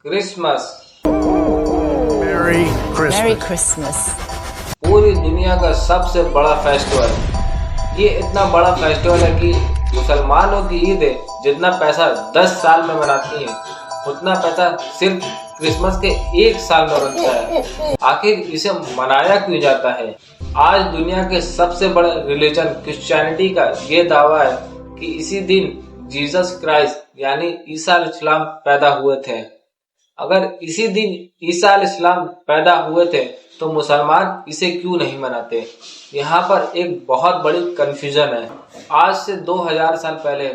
Christmas. Merry Merry Christmas. Christmas. पूरी दुनिया का सबसे बड़ा फेस्टिवल। ये इतना बड़ा फेस्टिवल है कि मुसलमानों की ईद है जितना पैसा 10 साल में बनाती है उतना पैसा सिर्फ क्रिसमस के 1 साल में बनता है। आखिर इसे मनाया क्यों जाता है? आज दुनिया के सबसे बड़े रिलीजन क्रिश्चियनिटी का ये दावा है कि इसी दिन जीसस क्राइस्ट यानी ईसा अलैहिस्सलाम पैदा हुए थे। अगर इसी दिन ईसा अलैहिस्सलाम पैदा हुए थे तो मुसलमान इसे क्यों नहीं मनाते? यहाँ पर एक बहुत बड़ी कंफ्यूजन है। आज से 2000 साल पहले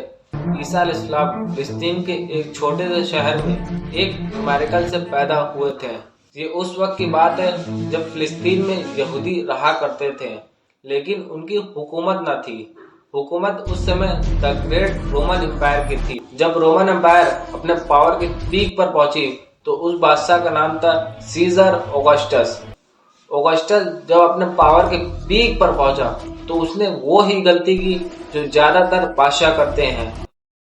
ईसा अलैहिस्सलाम फिलिस्तीन के एक छोटे से शहर में एक अमेरिकन से पैदा हुए थे। ये उस वक्त की बात है जब फिलिस्तीन में यहूदी रहा करते थे, लेकिन उनकी हुकूमत न थी। हुकूमत उस समय द ग्रेट रोमन एम्पायर की थी। जब रोमन एम्पायर अपने पावर के पीक पर पहुंची तो उस बादशाह का नाम था सीजर ऑगस्टस। ऑगस्टस जब अपने पावर के पीक पर पहुंचा तो उसने वो ही गलती की जो ज्यादातर बादशाह करते हैं।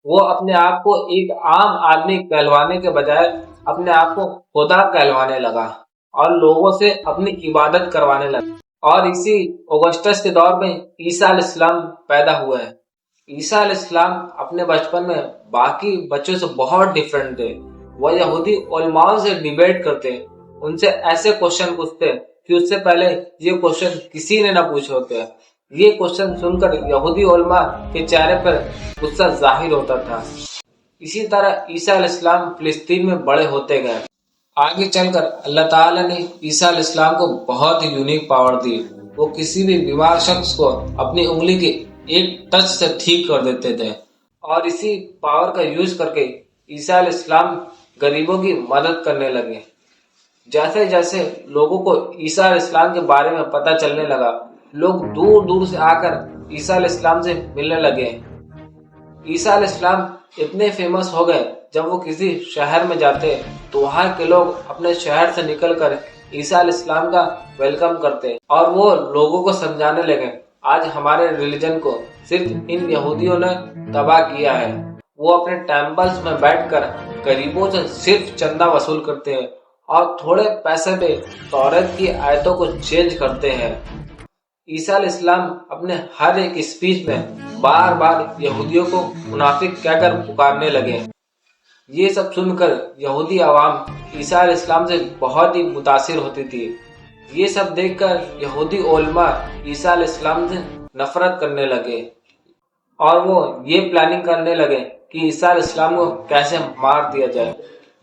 वो अपने आप को एक आम आदमी कहलवाने के बजाय अपने आप को खुदा कहलवाने लगा और लोगों से अपनी इबादत करवाने लगा। और इसी ऑगस्टस के दौर में ईसा अलैहिस्सलाम पैदा हुआ है। ईसा अलैहिस्सलाम अपने बचपन में बाकी बच्चों से बहुत डिफरेंट थे। वह यहूदी उलमाओं से डिबेट करते, उनसे ऐसे क्वेश्चन पूछते कि उससे पहले ये क्वेश्चन किसी ने न पूछे होते। ये क्वेश्चन सुनकर यहूदी उलमा के चेहरे पर गुस्सा जाहिर होता था। इसी तरह ईसा अलैहिस्सलाम फिलिस्तीन में बड़े होते गए। आगे चलकर अल्लाह ताला ने ईसा अलैहिस्सलाम को बहुत ही यूनिक पावर दी। वो किसी भी बीमार शख्स को अपनी उंगली के एक टच से ठीक कर देते थे और इसी पावर का यूज करके ईसा अलैहिस्सलाम गरीबों की मदद करने लगे। जैसे जैसे लोगों को ईसा अलैहिस्सलाम के बारे में पता चलने लगा, लोग दूर दूर से आकर ईसा अलैहिस्सलाम से मिलने लगे। ईसा अलैहिस्सलाम इतने फेमस हो गए, जब वो किसी शहर में जाते तो वहाँ के लोग अपने शहर से निकलकर ईसा अलैहिस्सलाम का वेलकम करते और वो लोगों को समझाने लगे, आज हमारे रिलीजन को सिर्फ इन यहूदियों ने तबाह किया है। वो अपने टेम्पल्स में बैठकर गरीबों से सिर्फ चंदा वसूल करते हैं और थोड़े पैसे में तौरात की आयतों को चेंज करते हैं। ईसा अलैहिस्सलाम अपने हर एक स्पीच में बार बार यहूदियों को मुनाफिक कहकर पुकारने लगे। ये सब सुनकर यहूदी आवाम ईसा अलैहिस्सलाम से बहुत ही मुतासिर होती थी। ये सब देखकर यहूदी उलमा ईसा अलैहिस्सलाम से नफरत करने लगे और वो ये प्लानिंग करने लगे कि ईसा अलैहिस्सलाम को कैसे मार दिया जाए।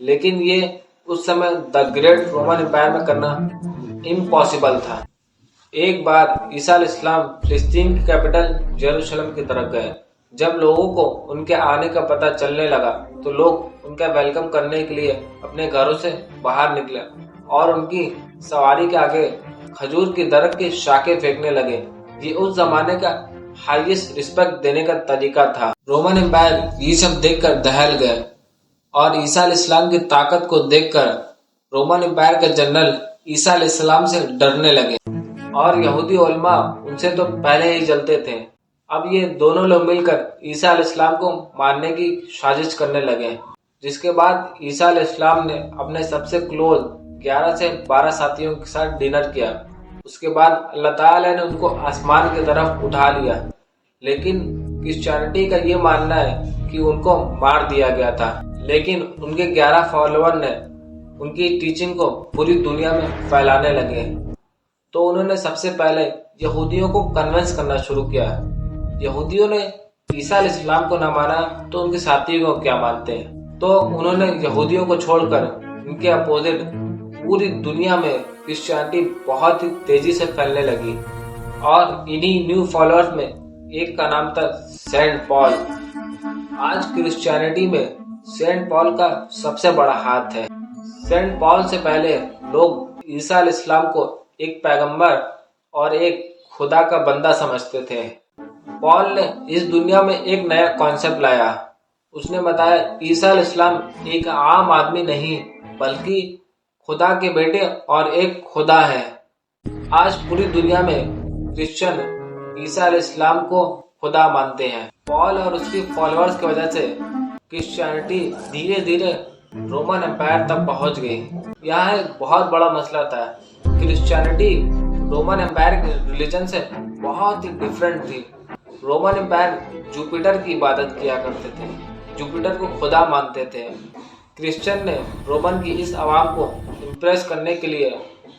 लेकिन ये उस समय द ग्रेट रोमन एम्पायर में करना इम्पॉसिबल था। एक बार ईसा अलैहिस्सलाम फिलिस्तीन की कैपिटल यरूशलेम की तरफ गए। जब लोगों को उनके आने का पता चलने लगा तो लोग उनका वेलकम करने के लिए अपने घरों से बाहर निकले और उनकी सवारी के आगे खजूर की दरख्त की शाखें फेंकने लगे। ये उस जमाने का हाईएस्ट रिस्पेक्ट देने का तरीका था। रोमन एम्पायर ये सब देखकर दहल गए और ईसा अलैहिस्सलाम की ताकत को देखकर रोमन एम्पायर के जनरल ईसा अलैहिस्सलाम से डरने लगे और यहूदी उलमा उनसे तो पहले ही जलते थे। अब ये दोनों लोग मिलकर ईसा अलैहिस्सलाम को मारने की साजिश करने लगे, जिसके बाद ईसा अलैहिस्सलाम ने अपने सबसे क्लोज 11 से 12 साथियों के साथ डिनर किया। उसके बाद अल्लाह ताला ने उनको आसमान की तरफ उठा लिया। लेकिन क्रिश्चियनिटी का ये मानना है कि उनको मार दिया गया था, लेकिन उनके 11 फॉलोअर ने उनकी टीचिंग को पूरी दुनिया में फैलाने लगे। तो उन्होंने सबसे पहले यहूदियों को कन्विंस करना शुरू किया। यहूदियों ने ईसा अलैहिस्सलाम को न माना तो उनके साथियों को क्या मानते हैं। तो उन्होंने यहूदियों को छोड़कर उनके अपोजिट पूरी दुनिया में क्रिश्चियनिटी बहुत ही तेजी से फैलने लगी और इन्हीं न्यू फॉलोअर्स में एक का नाम था सेंट पॉल। आज क्रिश्चियनिटी में सेंट पॉल का सबसे बड़ा हाथ है। सेंट पॉल से पहले लोग ईसा अलैहिस्सलाम को एक पैगंबर और एक खुदा का बंदा समझते थे। पॉल ने इस दुनिया में एक नया कॉन्सेप्ट लाया। उसने बताया ईसा अलैहिस्सलाम एक आम आदमी नहीं बल्कि खुदा के बेटे और एक खुदा है। आज पूरी दुनिया में क्रिश्चियन ईसा अलैहिस्सलाम को खुदा मानते हैं। पॉल और उसके फॉलोअर्स की वजह से क्रिश्चियनिटी धीरे धीरे रोमन एम्पायर तक पहुंच गई। यहाँ एक बहुत बड़ा मसला था। क्रिश्चियनिटी रोमन एम्पायर के रिलीजन से बहुत ही डिफरेंट थी। रोमन एम्पायर जुपिटर की इबादत किया करते थे, जुपिटर को खुदा मानते थे। क्रिश्चियन ने रोमन की इस आवाम को इम्प्रेस करने के लिए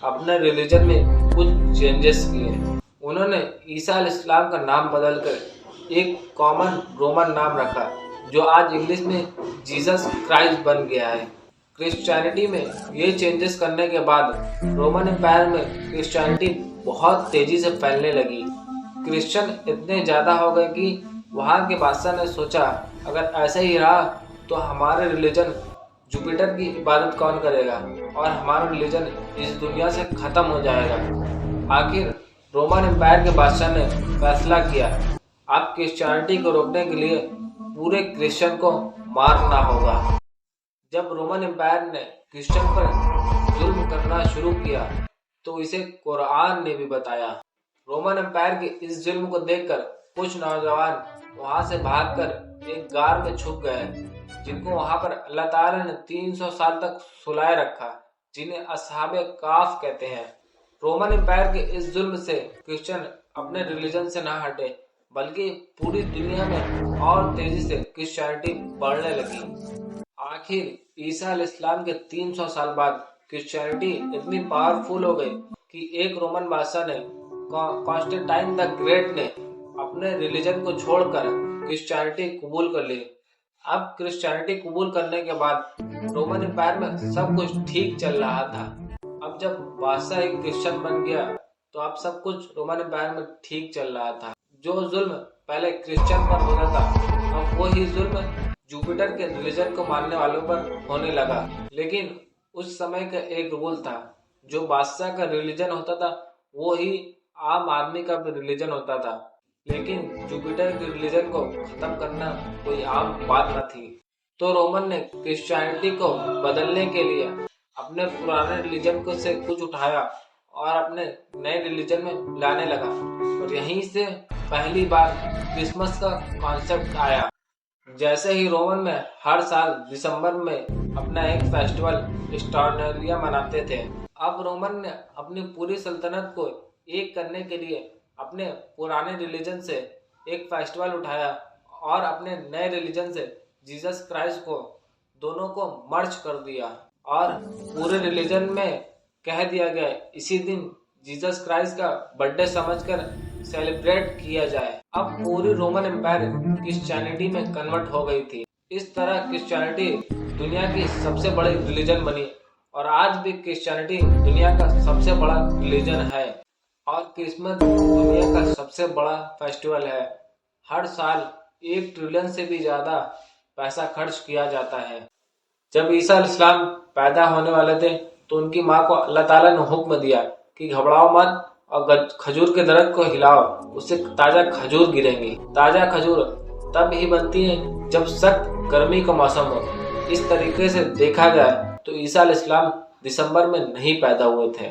अपने रिलीजन में कुछ चेंजेस किए। उन्होंने ईसा अलैहिस्सलाम का नाम बदलकर एक कॉमन रोमन नाम रखा, जो आज इंग्लिश में जीसस क्राइस्ट बन गया है। क्रिश्चियनिटी में ये चेंजेस करने के बाद रोमन एम्पायर में क्रिश्चियनिटी बहुत तेजी से फैलने लगी। क्रिश्चियन इतने ज़्यादा हो गए कि वहाँ के बादशाह ने सोचा, अगर ऐसे ही रहा तो हमारे रिलीजन जुपिटर की इबादत कौन करेगा और हमारा रिलीजन इस दुनिया से ख़त्म हो जाएगा। आखिर रोमन एम्पायर के बादशाह ने फैसला किया, अब क्रिश्चियनिटी को रोकने के लिए पूरे क्रिश्चियन को मारना होगा। जब रोमन एम्पायर ने क्रिश्चियन पर जुल्म करना शुरू किया तो इसे कुरान ने भी बताया। रोमन एम्पायर के इस जुल्म को देखकर कुछ नौजवान वहां से भागकर एक गार में छुप गए, जिनको वहां पर अल्लाह ताला ने 300 साल तक सुलाए रखा, जिन्हें असहाबे काफ कहते हैं। रोमन एम्पायर के इस जुल्म से क्रिश्चियन अपने रिलीजन से ना हटे, बल्कि पूरी दुनिया में और तेजी से क्रिश्चियनिटी बढ़ने लगी। आखिर ईसा अलैहिस्सलाम के 300 साल बाद क्रिश्चियनिटी इतनी पावरफुल हो गई कि एक रोमन बादशाह ने, कॉन्स्टेंटाइन द ग्रेट ने, अपने रिलीजन को छोड़कर क्रिश्चियनिटी कबूल कर ली। अब क्रिश्चियनिटी कबूल करने के बाद रोमन एम्पायर में सब कुछ ठीक चल रहा था। अब जब बादशाह एक क्रिश्चियन बन गया तो अब सब कुछ रोमन एम्पायर में ठीक चल रहा था। जो जुल्म पहले क्रिश्चियन पर होता था, अब वही जुल्म जुपिटर के रिलीजन को मानने वालों पर होने लगा। लेकिन उस समय का एक रूल था, जो बादशाह का रिलीजन होता था वो ही आम आदमी का भी रिलीजन होता था। लेकिन जुपिटर के रिलीजन को खत्म करना कोई आम बात न थी। तो रोमन ने क्रिश्चियनिटी को बदलने के लिए अपने पुराने रिलीजन को से कुछ उठाया और अपने नए रिलीजन में लाने लगा। और यहीं से पहली बार क्रिसमस का कॉन्सेप्ट आया। जैसे ही रोमन में हर साल दिसंबर में अपना एक फेस्टिवल स्टार्नेलिया मनाते थे, अब रोमन ने अपनी पूरी सल्तनत को एक करने के लिए अपने पुराने रिलीजन से एक फेस्टिवल उठाया और अपने नए रिलीजन से जीसस क्राइस्ट को दोनों को मर्ज कर दिया और पूरे रिलीजन में कह दिया गया इसी दिन जीसस क्राइस्ट का बर्थडे समझकर सेलिब्रेट किया जाए। अब पूरी रोमन एम्पायर क्रिश्चियनिटी में कन्वर्ट हो गई थी। इस तरह क्रिश्चियनिटी दुनिया की सबसे बड़ी रिलीजन बनी और आज भी क्रिश्चियनिटी दुनिया का सबसे बड़ा रिलीजन है और क्रिसमस दुनिया का सबसे बड़ा फेस्टिवल है। हर साल 1 ट्रिलियन से भी ज्यादा पैसा खर्च किया जाता है। जब ईसा अलैहिस्सलाम पैदा होने वाले थे तो उनकी माँ को अल्लाह ताला ने हुक्म दिया कि घबराओ मत और खजूर के दरख्त को हिलाओ, उससे ताजा खजूर गिरेंगी। ताजा खजूर तब ही बनती है जब सख्त गर्मी का मौसम हो। इस तरीके से देखा जाए तो ईसा अलैहिस्सलाम दिसंबर में नहीं पैदा हुए थे।